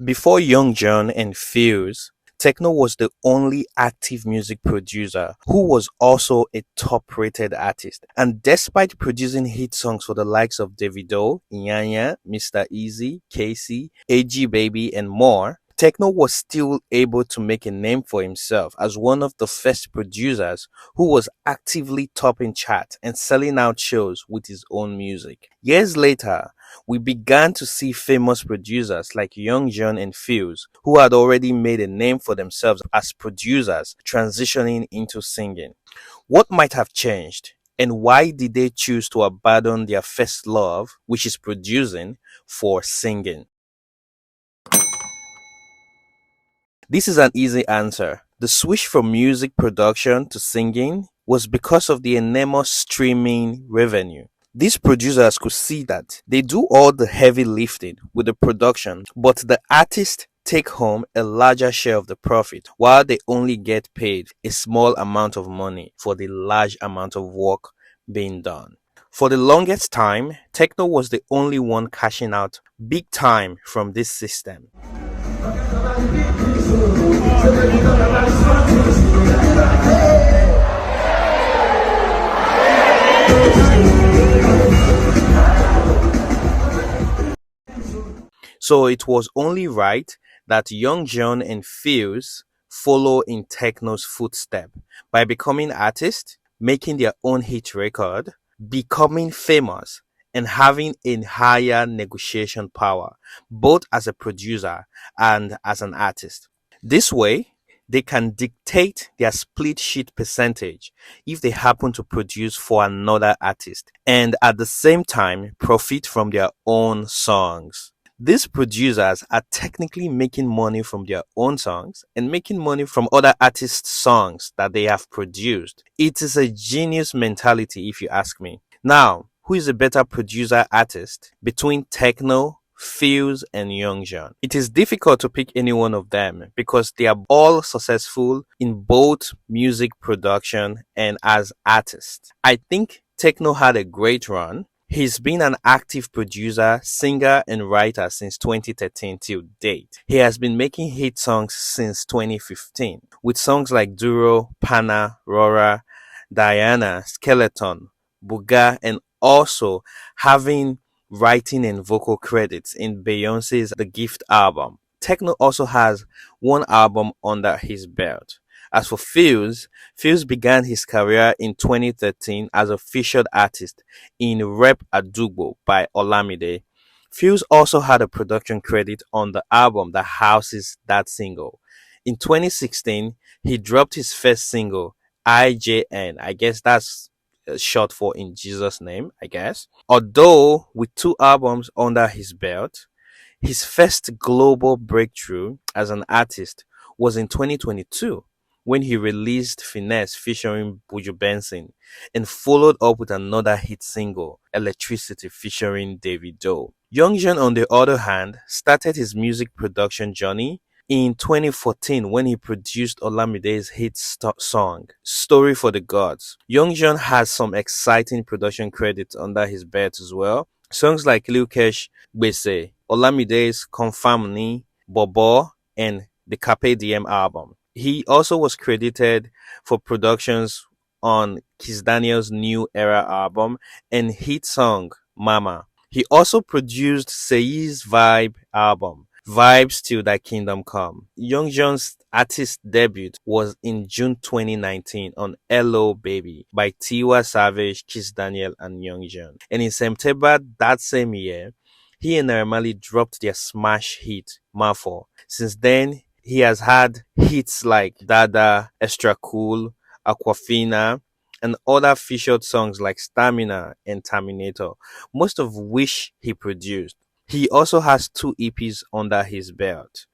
Before Young Jonn and Pheelz, Techno was the only active music producer who was also a top-rated artist. And despite producing hit songs for the likes of Davido, Nyanya, Mr. Easy, Casey, AG Baby, and more, Techno was still able to make a name for himself as one of the first producers who was actively topping charts and selling out shows with his own music. Years later, we began to see famous producers like Young Jonn and Pheelz, who had already made a name for themselves as producers, transitioning into singing. What might have changed? And why did they choose to abandon their first love, which is producing, for singing? This is an easy answer. The switch from music production to singing was because of the enormous streaming revenue. These producers could see that they do all the heavy lifting with the production, but the artists take home a larger share of the profit while they only get paid a small amount of money for the large amount of work being done. For the longest time, Techno was the only one cashing out big time from this system. So it was only right that Young Jonn and Pheelz follow in Techno's footstep by becoming artists, making their own hit record, becoming famous, and having a higher negotiation power, both as a producer and as an artist. This way, they can dictate their split sheet percentage if they happen to produce for another artist and at the same time profit from their own songs. These producers are technically making money from their own songs and making money from other artists' songs that they have produced. It is a genius mentality, if you ask me. Now, who is a better producer artist between Techno, Pheelz, and Young Jonn? It is difficult to pick any one of them because they are all successful in both music production and as artists. I think Techno had a great run. He's been an active producer, singer, and writer since 2013 till date. He has been making hit songs since 2015 with songs like Duro, Pana, Rora, Diana, Skeleton, Buga, and also having writing and vocal credits in Beyonce's The Gift album. Techno also has one album under his belt. As for Pheelz began his career in 2013 as a featured artist in Rep Adubo by Olamide. Pheelz also had a production credit on the album that houses that single. In 2016, he dropped his first single, IJN. I guess that's short for In Jesus' Name, I guess. Although with two albums under his belt, his first global breakthrough as an artist was in 2022 when he released Finesse featuring Buju Benson and followed up with another hit single, Electricity featuring Davido. Young Jonn, on the other hand, started his music production journey in 2014 when he produced Olamide's hit song, Story for the Gods. Young Jonn has some exciting production credits under his belt as well. Songs like Lil Kesh, Gbese, Olamide's Confirm Ni, Bobo, and the Carpe Diem album. He also was credited for productions on Kiss Daniel's New Era album and hit song Mama. He also produced Sei's Vibe album, Vibes Till Thy Kingdom Come. Young Jonn's artist debut was in June 2019 on Hello Baby by Tiwa Savage, Kiss Daniel, and Young Jonn. And in September that same year, he and Naramali dropped their smash hit, Mafo. Since then, he has had hits like Dada, Extra Cool, Aquafina, and other featured songs like Stamina and Terminator, most of which he produced. He also has two EPs under his belt.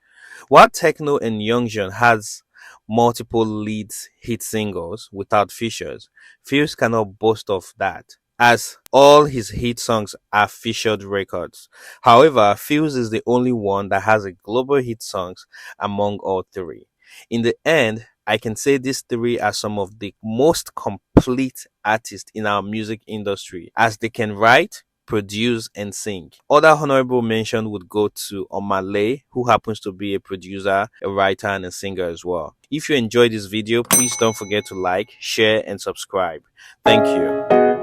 While Techno and Young Jonn has multiple lead hit singles without features, Pheelz cannot boast of that, as all his hit songs are featured records. However, Pheelz is the only one that has a global hit songs among all three. In the end, I can say these three are some of the most complete artists in our music industry, as they can write, produce, and sing. Other honorable mention would go to Omale, who happens to be a producer, a writer, and a singer as well. If you enjoyed this video, please don't forget to like, share, and subscribe. Thank you.